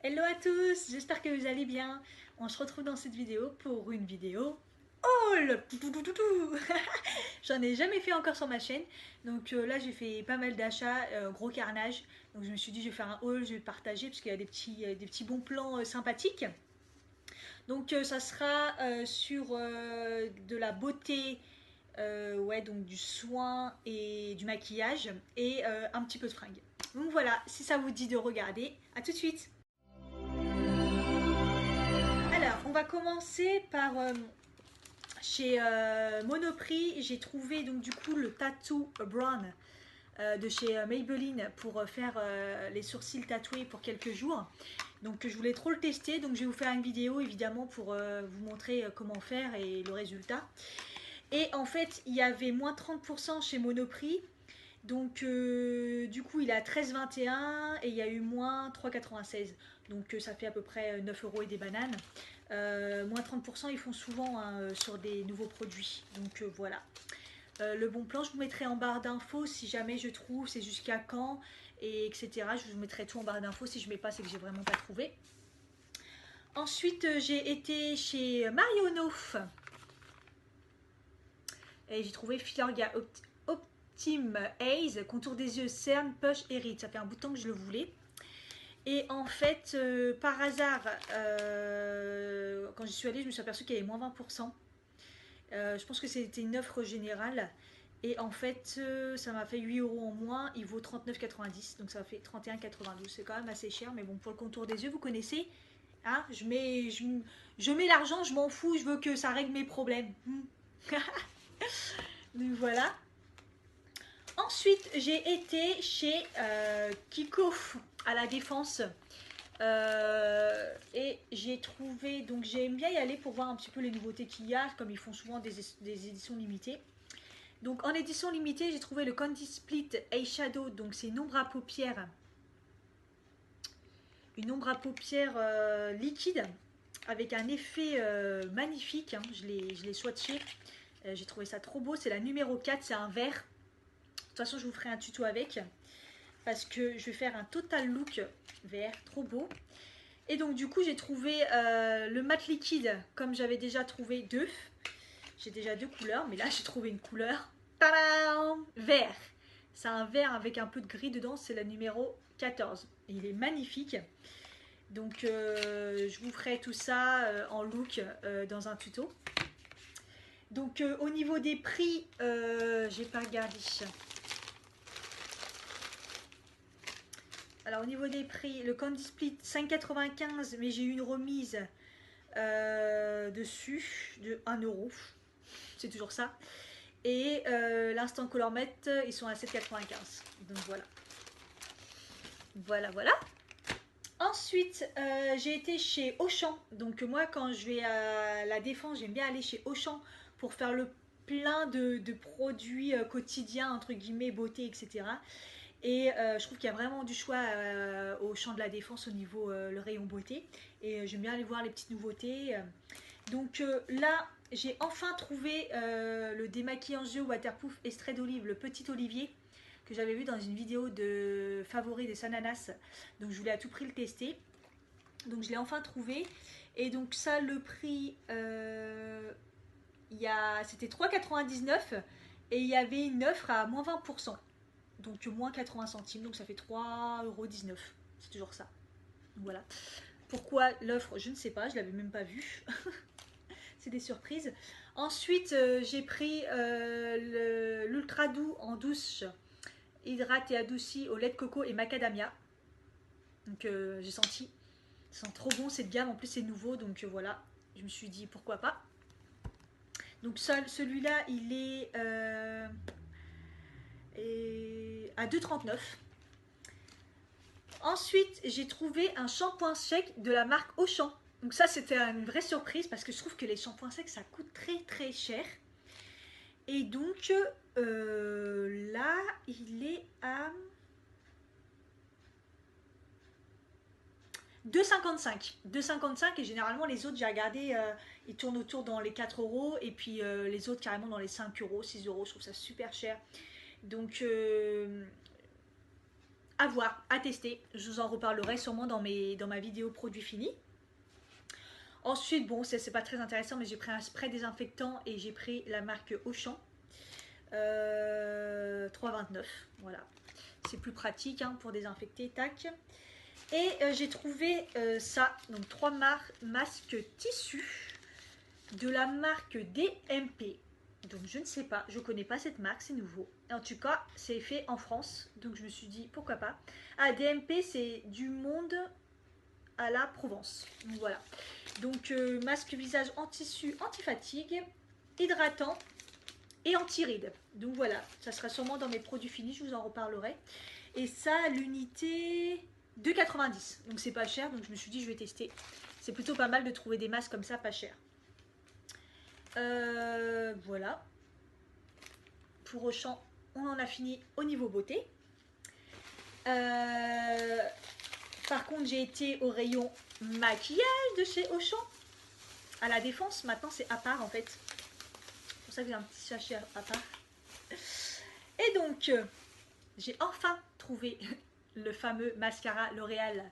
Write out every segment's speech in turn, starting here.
Hello à tous, j'espère que vous allez bien. On se retrouve dans cette vidéo pour une vidéo haul. J'en ai jamais fait encore sur ma chaîne. Donc là j'ai fait pas mal d'achats, gros carnage. Donc je me suis dit je vais faire un haul, je vais partager parce qu'il y a des petits bons plans sympathiques. Donc ça sera sur de la beauté, ouais, donc du soin et du maquillage et un petit peu de fringues. Donc voilà, si ça vous dit de regarder, à tout de suite. Alors, on va commencer par chez Monoprix. J'ai trouvé donc du coup le Tattoo Brown de chez Maybelline pour faire les sourcils tatoués pour quelques jours. Donc je voulais trop le tester, donc je vais vous faire une vidéo évidemment pour vous montrer comment faire et le résultat. Et en fait, il y avait moins 30% chez Monoprix. Donc du coup, il est à 13,21 et il y a eu moins 3,96. Donc ça fait à peu près 9 euros et des bananes. Moins 30%, ils font souvent hein, sur des nouveaux produits. Donc voilà. Le bon plan, je vous mettrai en barre d'infos si jamais je trouve, c'est jusqu'à quand, et etc. Je vous mettrai tout en barre d'infos. Si je ne mets pas, c'est que j'ai vraiment pas trouvé. Ensuite, j'ai été chez Marionneau et j'ai trouvé Filorga Optim Haze, contour des yeux, cerne, push et ride. Ça fait un bout de temps que je le voulais. Et en fait, par hasard, quand j'y suis allée, je me suis aperçue qu'il y avait moins 20%. Je pense que c'était une offre générale. Et en fait, ça m'a fait 8 euros en moins. Il vaut 39,90. Donc ça fait 31,92. C'est quand même assez cher. Mais bon, pour le contour des yeux, vous connaissez. Hein, je mets l'argent, je m'en fous. Je veux que ça règle mes problèmes. Donc voilà. Ensuite, j'ai été chez Kiko à la Défense. Et j'ai trouvé, donc j'aime bien y aller pour voir un petit peu les nouveautés qu'il y a, comme ils font souvent des éditions limitées. Donc en édition limitée, j'ai trouvé le Candy Split Eyeshadow, donc c'est une ombre à paupières liquide avec un effet magnifique. Hein. Je l'ai swatché, j'ai trouvé ça trop beau. C'est la numéro 4, c'est un vert. De toute façon, je vous ferai un tuto avec parce que je vais faire un total look vert, trop beau. Et donc du coup j'ai trouvé le mat liquide comme j'avais déjà trouvé deux. J'ai déjà deux couleurs, mais là j'ai trouvé une couleur vert. C'est un vert avec un peu de gris dedans, c'est la numéro 14. Et il est magnifique. Donc je vous ferai tout ça en look dans un tuto. Donc au niveau des prix, j'ai pas regardé. Alors au niveau des prix, le Candy Split 5,95, mais j'ai eu une remise dessus de 1 euro. C'est toujours ça. Et l'instant colormet, ils sont à 7,95. Donc voilà. Voilà, voilà. Ensuite, j'ai été chez Auchan. Donc moi, quand je vais à la Défense, j'aime bien aller chez Auchan pour faire le plein de produits quotidiens, entre guillemets, beauté, etc. Et je trouve qu'il y a vraiment du choix au champ de la Défense au niveau le rayon beauté. Et j'aime bien aller voir les petites nouveautés. Donc là, j'ai enfin trouvé le démaquillant yeux waterproof extrait d'olive, le petit olivier, que j'avais vu dans une vidéo de favoris des Sananas. Donc je voulais à tout prix le tester. Donc je l'ai enfin trouvé. Et donc ça, le prix, c'était 3,99 et il y avait une offre à moins 20%. Donc moins 80 centimes, donc ça fait 3,19 €. C'est toujours ça. Donc voilà. Pourquoi l'offre, je ne sais pas, je ne l'avais même pas vue. C'est des surprises. Ensuite, j'ai pris l'ultra doux en douce, hydrate et adouci au lait de coco et macadamia. Donc j'ai senti, ça sent trop bon cette gamme. En plus c'est nouveau, donc voilà. Je me suis dit pourquoi pas. Donc celui-là, il est à 2,39 €. Ensuite, j'ai trouvé un shampoing sec de la marque Auchan. Donc ça, c'était une vraie surprise parce que je trouve que les shampoings secs, ça coûte très très cher. Et donc, là, il est à 2,55. 2,55 et généralement les autres, j'ai regardé, ils tournent autour dans les 4 euros et puis les autres carrément dans les 5 euros, 6 euros. Je trouve ça super cher. Donc, à voir, à tester. Je vous en reparlerai sûrement dans ma vidéo produit fini. Ensuite, bon, c'est pas très intéressant, mais j'ai pris un spray désinfectant et j'ai pris la marque Auchan. 3,29. Voilà. C'est plus pratique hein, pour désinfecter. Tac. Et j'ai trouvé ça. Donc 3 masques tissus de la marque DMP. Donc je ne sais pas, je connais pas cette marque, c'est nouveau. En tout cas, c'est fait en France. Donc je me suis dit pourquoi pas. Ah, DMP, c'est du monde à la Provence. Donc voilà. Donc masque visage en tissu anti-fatigue, hydratant et anti-rides. Donc voilà, ça sera sûrement dans mes produits finis, je vous en reparlerai. Et ça, l'unité 2,90. Donc c'est pas cher, donc je me suis dit je vais tester. C'est plutôt pas mal de trouver des masques comme ça pas cher. Voilà. Pour Auchan, on en a fini au niveau beauté. Par contre, j'ai été au rayon maquillage de chez Auchan. À la Défense, maintenant c'est à part en fait. C'est pour ça que j'ai un petit sachet à part. Et donc, j'ai enfin trouvé le fameux mascara L'Oréal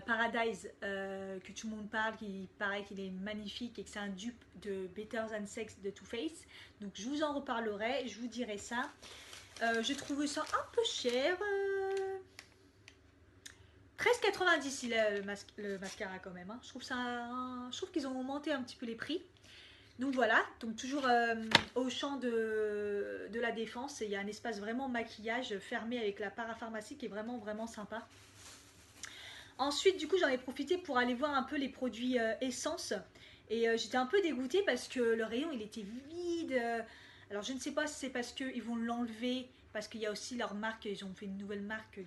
Paradise que tout le monde parle, qui paraît qu'il est magnifique et que c'est un dupe de Better Than Sex de Too Faced. Donc je vous en reparlerai, je vous dirai ça. Je trouve ça un peu cher. 13,90 il est le mascara quand même. Hein. Je trouve qu'ils ont augmenté un petit peu les prix. Donc voilà, donc toujours au champ de la Défense, il y a un espace vraiment maquillage fermé avec la parapharmacie qui est vraiment vraiment sympa. Ensuite, du coup, j'en ai profité pour aller voir un peu les produits essence. Et j'étais un peu dégoûtée parce que le rayon, il était vide. Alors, je ne sais pas si c'est parce qu'ils vont l'enlever, parce qu'il y a aussi leur marque, ils ont fait une nouvelle marque.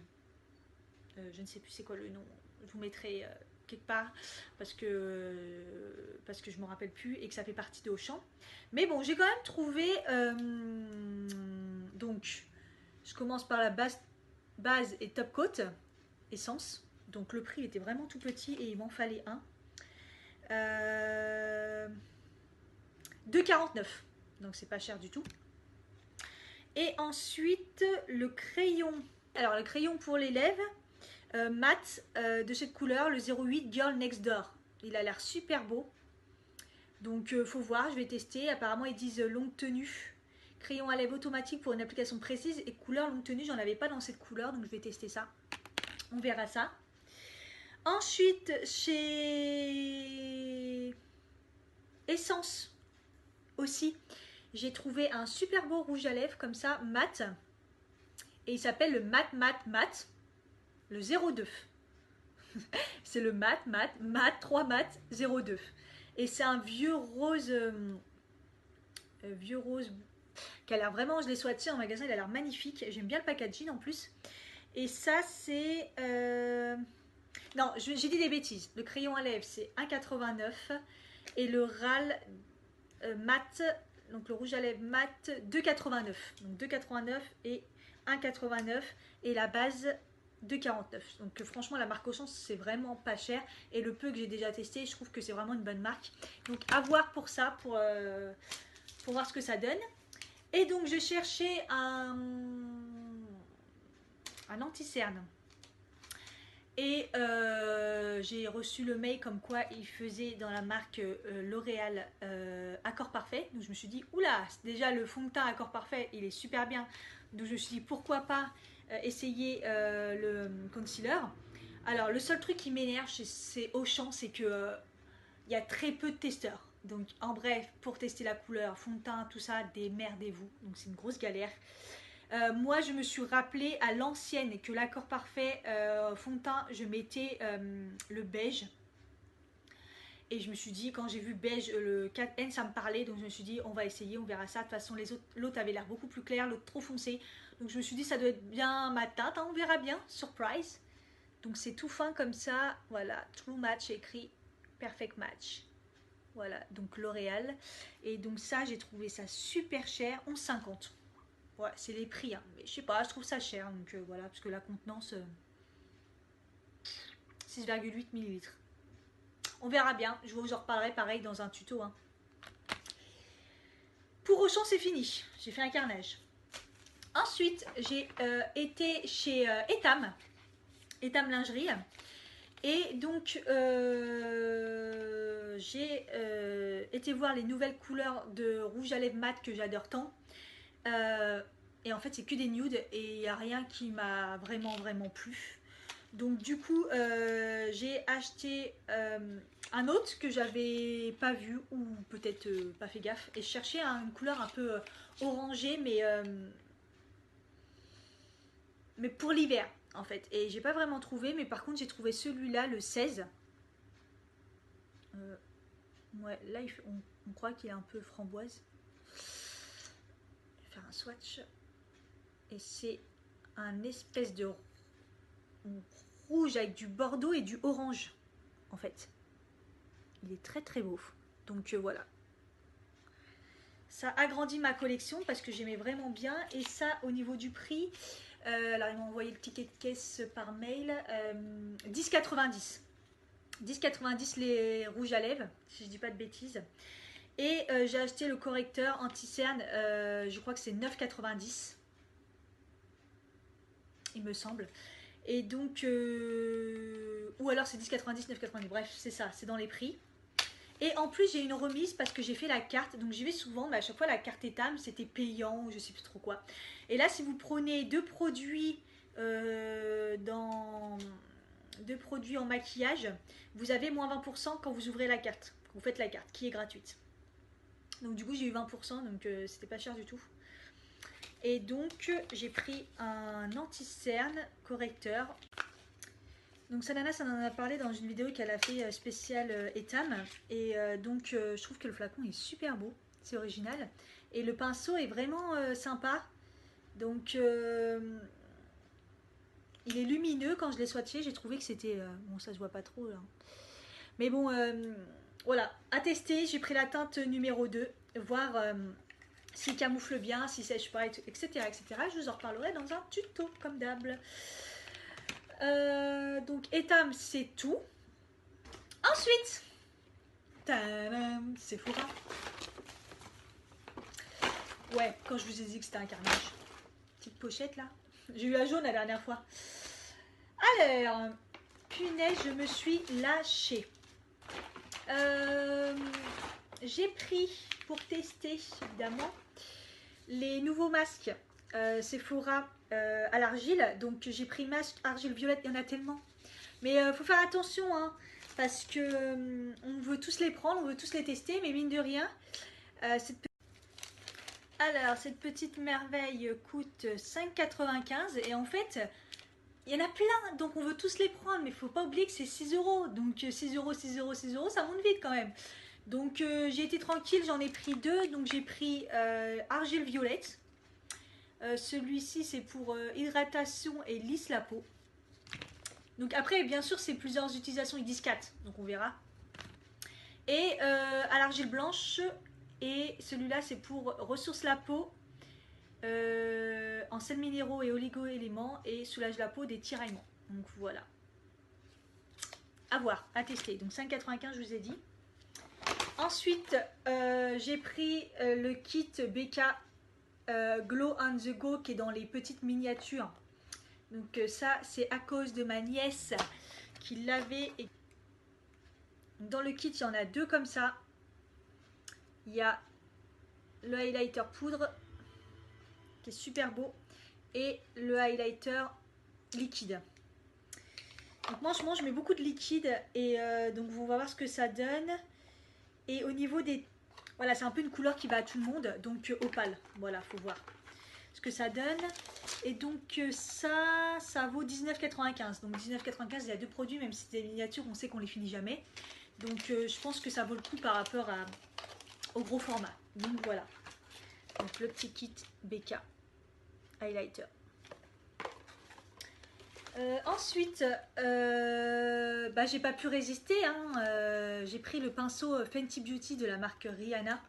Je ne sais plus c'est quoi le nom. Je vous mettrai quelque part parce que je ne me rappelle plus et que ça fait partie de Auchan. Mais bon, j'ai quand même trouvé... donc, je commence par la base et top coat, essence. Donc le prix était vraiment tout petit et il m'en fallait un. 2,49. Donc c'est pas cher du tout. Et ensuite le crayon. Alors le crayon pour les lèvres mat de cette couleur, le 08 Girl Next Door. Il a l'air super beau. Donc faut voir, je vais tester. Apparemment ils disent longue tenue. Crayon à lèvres automatique pour une application précise et couleur longue tenue. J'en avais pas dans cette couleur donc je vais tester ça. On verra ça. Ensuite, chez Essence aussi, j'ai trouvé un super beau rouge à lèvres comme ça, mat. Et il s'appelle le Mat, le 02. C'est le mat 3 mat 02. Et c'est un vieux rose qui a l'air vraiment, je l'ai soigné en magasin, il a l'air magnifique. J'aime bien le packaging en plus. Et ça, c'est... Non, j'ai dit des bêtises. Le crayon à lèvres, c'est 1,89 et le RAL mat, donc le rouge à lèvres mat, 2,89. Donc 2,89 et 1,89 et la base 2,49. Donc franchement, la marque Auchan, c'est vraiment pas cher et le peu que j'ai déjà testé, je trouve que c'est vraiment une bonne marque. Donc à voir pour ça, pour voir ce que ça donne. Et donc je cherchais un anti-cerne. Et j'ai reçu le mail comme quoi il faisait dans la marque L'Oréal Accord Parfait. Donc je me suis dit, oula, déjà le fond de teint Accord Parfait, il est super bien. Donc je me suis dit, pourquoi pas essayer le concealer. Alors le seul truc qui m'énerve chez Auchan, c'est que il y a très peu de testeurs. Donc en bref, pour tester la couleur, fond de teint, tout ça, démerdez-vous. Donc c'est une grosse galère. Moi je me suis rappelé à l'ancienne que l'Accord Parfait fond de teint, je mettais le beige et je me suis dit, quand j'ai vu beige le 4N, ça me parlait, donc je me suis dit on va essayer, on verra ça. De toute façon les autres, l'autre avait l'air beaucoup plus clair, l'autre trop foncé, donc je me suis dit ça doit être bien ma teinte, hein, on verra bien. Surprise. Donc c'est tout fin comme ça, voilà, True Match écrit, Perfect Match. Voilà, donc L'Oréal. Et donc ça, j'ai trouvé ça super cher, 11,50. Ouais, c'est les prix, hein. Mais je sais pas, je trouve ça cher, donc voilà, parce que la contenance 6,8 ml. On verra bien, je vous en reparlerai pareil dans un tuto. Hein. Pour Auchan, c'est fini, j'ai fait un carnage. Ensuite, j'ai été chez Etam Lingerie. Et donc, j'ai été voir les nouvelles couleurs de rouge à lèvres mat que j'adore tant. Et en fait, c'est que des nudes et il n'y a rien qui m'a vraiment plu. Donc, du coup, j'ai acheté un autre que j'avais pas vu ou peut-être pas fait gaffe. Et je cherchais une couleur un peu orangée, mais pour l'hiver en fait. Et j'ai pas vraiment trouvé, mais par contre, j'ai trouvé celui-là, le 16. Ouais, là, on croit qu'il est un peu framboise. Je vais faire un swatch. Et c'est un espèce de rouge avec du bordeaux et du orange, en fait. Il est très beau. Donc voilà. Ça agrandit ma collection parce que j'aimais vraiment bien. Et ça, au niveau du prix, alors ils m'ont envoyé le ticket de caisse par mail. 10,90. 10,90 les rouges à lèvres, si je dis pas de bêtises. Et j'ai acheté le correcteur anti-cerne, je crois que c'est 9,90. Il me semble. Et donc, ou alors c'est 10,90, 9,90, bref, c'est ça, c'est dans les prix. Et en plus, j'ai une remise parce que j'ai fait la carte, donc j'y vais souvent, mais à chaque fois, la carte Etam, c'était payant, ou je sais plus trop quoi. Et là, si vous prenez deux produits en maquillage, vous avez moins 20% quand vous ouvrez la carte, quand vous faites la carte, qui est gratuite. Donc du coup, j'ai eu 20%, donc c'était pas cher du tout. Et donc, j'ai pris un anti-cerne correcteur. Donc Sanana, ça en a parlé dans une vidéo qu'elle a fait spéciale Etam. Et donc, je trouve que le flacon est super beau, c'est original. Et le pinceau est vraiment sympa. Donc, il est lumineux. Quand je l'ai swatché, j'ai trouvé que c'était... bon, ça se voit pas trop là. Mais bon, voilà, à tester. J'ai pris la teinte numéro 2, voir s'il camoufle bien, s'il sèche pas, etc., etc. Je vous en reparlerai dans un tuto, comme d'hab. Donc, Etam, c'est tout. Ensuite, tadam, Sephora. Ouais, quand je vous ai dit que c'était un carnage. Petite pochette là. J'ai eu la jaune la dernière fois. Alors, punaise, je me suis lâchée. J'ai pris pour tester évidemment les nouveaux masques Sephora à l'argile. Donc j'ai pris masque argile violette, il y en a tellement. Mais faut faire attention hein, parce que on veut tous les prendre, on veut tous les tester, mais mine de rien, cette petite merveille coûte 5,95 et en fait il y en a plein, donc on veut tous les prendre, mais il ne faut pas oublier que c'est 6 euros. Donc 6 euros, 6 euros, 6 euros, ça monte vite quand même. Donc j'ai été tranquille, j'en ai pris deux. Donc j'ai pris argile violette. Celui-ci c'est pour hydratation et lisse la peau. Donc après bien sûr c'est plusieurs utilisations, ils disent 4, donc on verra. Et à l'argile blanche, et celui-là c'est pour ressource la peau. En sels minéraux et oligo-éléments et soulage la peau des tiraillements. Donc voilà. À voir, à tester. Donc 5,95 je vous ai dit. Ensuite, j'ai pris le kit BK Glow on the Go qui est dans les petites miniatures. Donc ça, c'est à cause de ma nièce qui l'avait. Dans le kit, il y en a deux comme ça. Il y a le highlighter poudre qui est super beau et le highlighter liquide. Donc moi je mets beaucoup de liquide et donc on va voir ce que ça donne. Et au niveau des... Voilà, c'est un peu une couleur qui va à tout le monde, donc opale. Voilà, faut voir ce que ça donne. Et donc ça vaut 19,95. Donc 19,95, il y a deux produits, même si c'est des miniatures, on sait qu'on les finit jamais. Donc je pense que ça vaut le coup par rapport au gros format. Donc voilà. Donc le petit kit BK highlighter. Ensuite, j'ai pas pu résister. Hein, j'ai pris le pinceau Fenty Beauty de la marque Rihanna.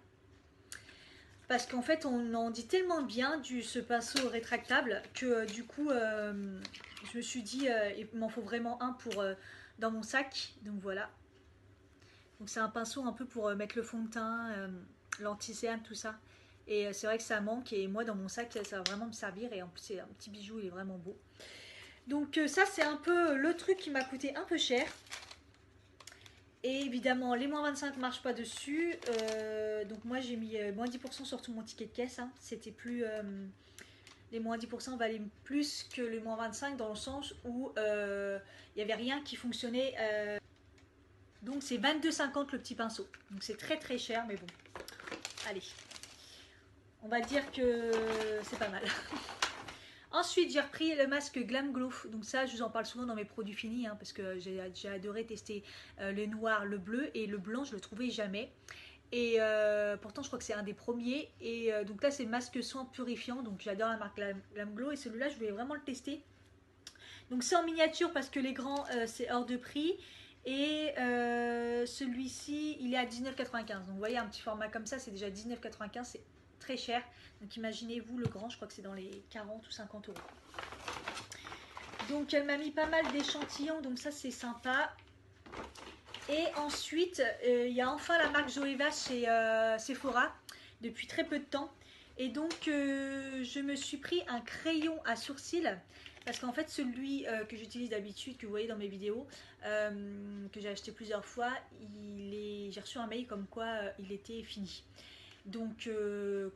Parce qu'en fait, on en dit tellement bien ce pinceau rétractable que du coup, je me suis dit, il m'en faut vraiment un dans mon sac. Donc voilà. Donc c'est un pinceau un peu pour mettre le fond de teint, l'anti-cerne, tout ça. Et c'est vrai que ça manque et moi dans mon sac ça va vraiment me servir et en plus c'est un petit bijou, il est vraiment beau. Donc ça c'est un peu le truc qui m'a coûté un peu cher. Et évidemment les moins 25 ne marchent pas dessus. Donc moi j'ai mis moins 10% sur tout mon ticket de caisse. Hein. C'était plus... les moins 10% valaient plus que les moins 25 dans le sens où il n'y avait rien qui fonctionnait. Donc c'est 22,50 le petit pinceau. Donc c'est très très cher mais bon. Allez. On va dire que c'est pas mal. Ensuite, j'ai repris le masque Glam Glow. Donc ça, je vous en parle souvent dans mes produits finis, hein, parce que j'ai adoré tester le noir, le bleu et le blanc, je le trouvais jamais. Et pourtant, je crois que c'est un des premiers. Et donc là, c'est masque soin purifiant. Donc j'adore la marque Glam Glow. Et celui-là, je voulais vraiment le tester. Donc c'est en miniature parce que les grands, c'est hors de prix. Et celui-ci, il est à 19,95. Donc vous voyez, un petit format comme ça, c'est déjà 19,95. C'est très cher. Donc imaginez-vous le grand, je crois que c'est dans les 40 ou 50 euros. Donc elle m'a mis pas mal d'échantillons, donc ça c'est sympa. Et ensuite, il y a enfin la marque Zoeva chez Sephora, depuis très peu de temps. Et donc je me suis pris un crayon à sourcils. Parce qu'en fait celui que j'utilise d'habitude, que vous voyez dans mes vidéos, que j'ai acheté plusieurs fois, j'ai reçu un mail comme quoi il était fini. Donc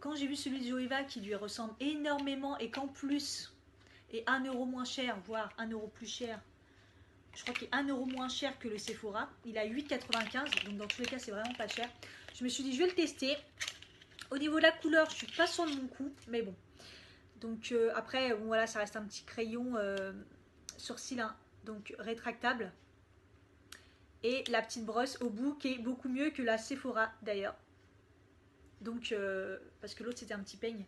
quand j'ai vu celui de Zoeva qui lui ressemble énormément et qu'en plus est 1 euro moins cher, voire 1 euro plus cher, je crois qu'il est 1 euro moins cher que le Sephora, il a 8,95, donc dans tous les cas c'est vraiment pas cher. Je me suis dit je vais le tester. Au niveau de la couleur je suis pas sûre de mon coup, mais bon. Donc après bon, voilà, ça reste un petit crayon sourcil, hein, donc rétractable. Et la petite brosse au bout qui est beaucoup mieux que la Sephora d'ailleurs. Donc, parce que l'autre c'était un petit peigne.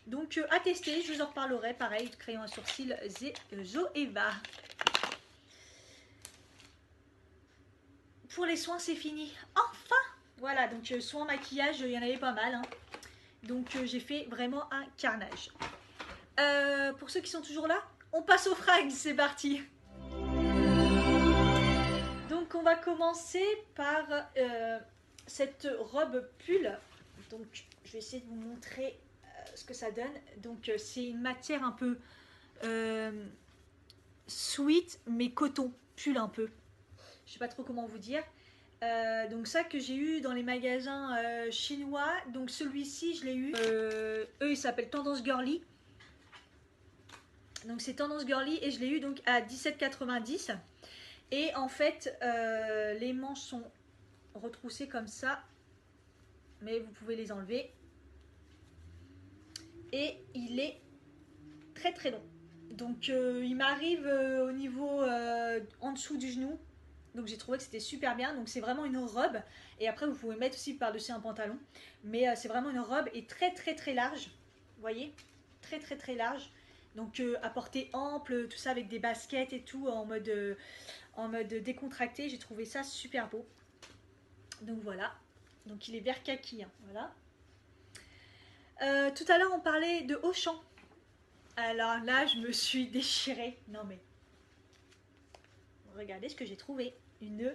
Donc, à tester, je vous en reparlerai. Pareil, crayon à sourcils Zoeva. Pour les soins, c'est fini. Enfin! Voilà, donc soins maquillage, il y en avait pas mal. Hein. Donc, j'ai fait vraiment un carnage. Pour ceux qui sont toujours là, on passe au frag, c'est parti. Donc, on va commencer par cette robe pull. Donc je vais essayer de vous montrer ce que ça donne. Donc c'est une matière un peu sweet mais coton, pull un peu. Je sais pas trop comment vous dire. Donc ça que j'ai eu dans les magasins chinois. Donc celui-ci je l'ai eu. Eux ils s'appellent Tendance Girly. Donc c'est Tendance Girly et je l'ai eu donc à 17,90. Et en fait les manches sont retroussées comme ça. Mais vous pouvez les enlever. Et il est très très long. Donc il m'arrive au niveau en dessous du genou. Donc j'ai trouvé que c'était super bien. Donc c'est vraiment une robe. Et après vous pouvez mettre aussi par-dessus un pantalon. Mais c'est vraiment une robe et très très très large. Vous voyez, très très très large. Donc à portée ample, tout ça avec des baskets et tout en mode décontracté. J'ai trouvé ça super beau. Donc voilà. Donc il est vert kaki. Hein, voilà. Tout à l'heure on parlait de Auchan. Alors là je me suis déchirée. Non mais regardez ce que j'ai trouvé. Une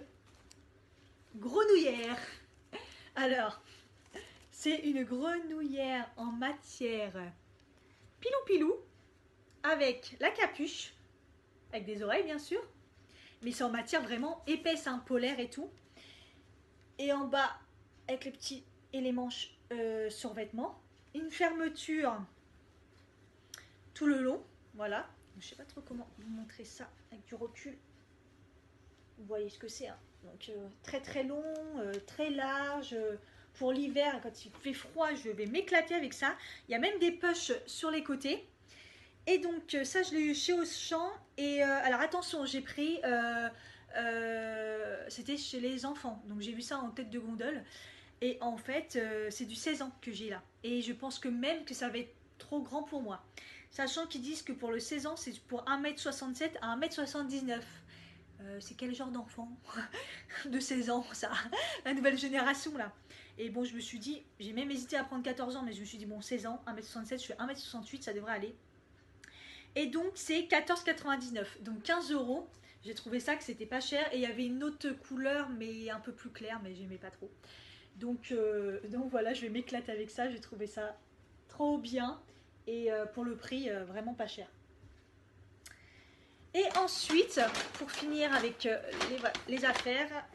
grenouillère. Alors c'est une grenouillère en matière pilou pilou avec la capuche, avec des oreilles bien sûr, mais c'est en matière vraiment épaisse, hein, polaire et tout. Et en bas avec les petits et les manches survêtements, une fermeture tout le long, voilà. Je sais pas trop comment vous montrer ça avec du recul. Vous voyez ce que c'est, hein. Donc très très long, très large. Pour l'hiver, quand il fait froid, je vais m'éclater avec ça. Il y a même des poches sur les côtés. Et donc ça, je l'ai eu chez Auchan. Et alors attention, j'ai pris, c'était chez les enfants. Donc j'ai vu ça en tête de gondole. Et en fait, c'est du 16 ans que j'ai là. Et je pense que même que ça va être trop grand pour moi. Sachant qu'ils disent que pour le 16 ans, c'est pour 1,67 m à 1,79 m. C'est quel genre d'enfant de 16 ans, ça? La nouvelle génération, là. Et bon, je me suis dit, j'ai même hésité à prendre 14 ans, mais je me suis dit, bon, 16 ans, 1,67 m, je suis 1,68 m, ça devrait aller. Et donc, c'est 14,99 €. Donc, 15 €. J'ai trouvé ça que c'était pas cher. Et il y avait une autre couleur, mais un peu plus claire, mais j'aimais pas trop. Donc voilà, je vais m'éclater avec ça. J'ai trouvé ça trop bien. Et pour le prix, vraiment pas cher. Et ensuite, pour finir avec les affaires,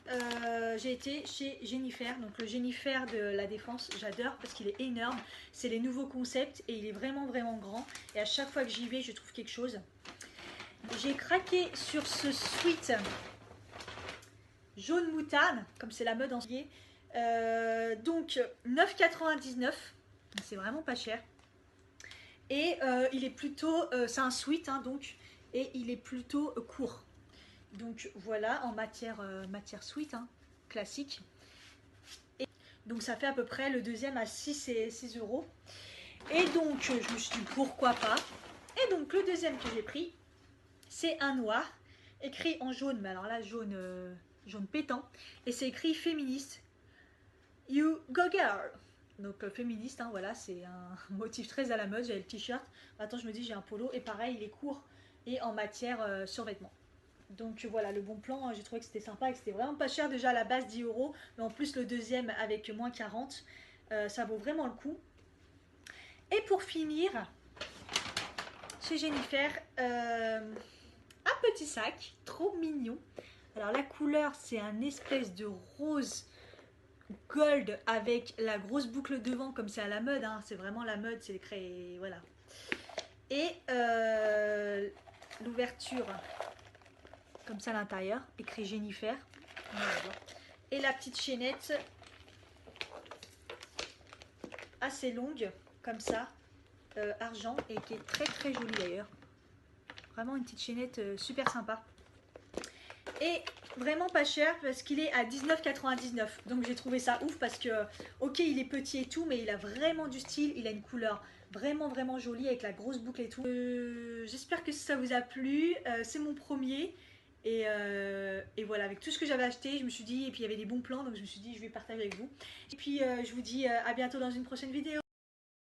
j'ai été chez Jennifer. Donc le Jennifer de la Défense, j'adore parce qu'il est énorme. C'est les nouveaux concepts et il est vraiment vraiment grand. Et à chaque fois que j'y vais, je trouve quelque chose. J'ai craqué sur ce sweat jaune moutarde, comme c'est la mode en ce moment. Donc 9,99 €. C'est vraiment pas cher. Et il est plutôt, c'est un sweat hein, donc, et il est plutôt court. Donc voilà, en matière sweat, hein, classique. Et donc ça fait à peu près le deuxième à 6 €. Et donc je me suis dit pourquoi pas. Et donc le deuxième que j'ai pris, c'est un noir, écrit en jaune, mais alors là jaune, jaune pétant. Et c'est écrit féministe. You go girl. Donc féministe, hein, voilà, c'est un motif très à la mode. J'avais le t-shirt. Maintenant je me dis j'ai un polo et pareil il est court et en matière survêtement. Donc voilà, le bon plan, j'ai trouvé que c'était sympa et que c'était vraiment pas cher déjà à la base 10 €. Mais en plus le deuxième avec moins 40, ça vaut vraiment le coup. Et pour finir, chez Jennifer, un petit sac, trop mignon. Alors la couleur c'est un espèce de rose gold avec la grosse boucle devant comme c'est à la mode, hein. C'est vraiment la mode, c'est créé, voilà. Et l'ouverture comme ça à l'intérieur, écrit Jennifer. Et la petite chaînette assez longue comme ça, argent, et qui est très très jolie d'ailleurs. Vraiment une petite chaînette super sympa. Et vraiment pas cher parce qu'il est à 19,99 €. Donc j'ai trouvé ça ouf parce que, ok il est petit et tout, mais il a vraiment du style, il a une couleur vraiment vraiment jolie avec la grosse boucle et tout. J'espère que ça vous a plu, c'est mon premier. Et voilà, avec tout ce que j'avais acheté, je me suis dit, et puis il y avait des bons plans, donc je me suis dit je vais partager avec vous. Et puis je vous dis à bientôt dans une prochaine vidéo.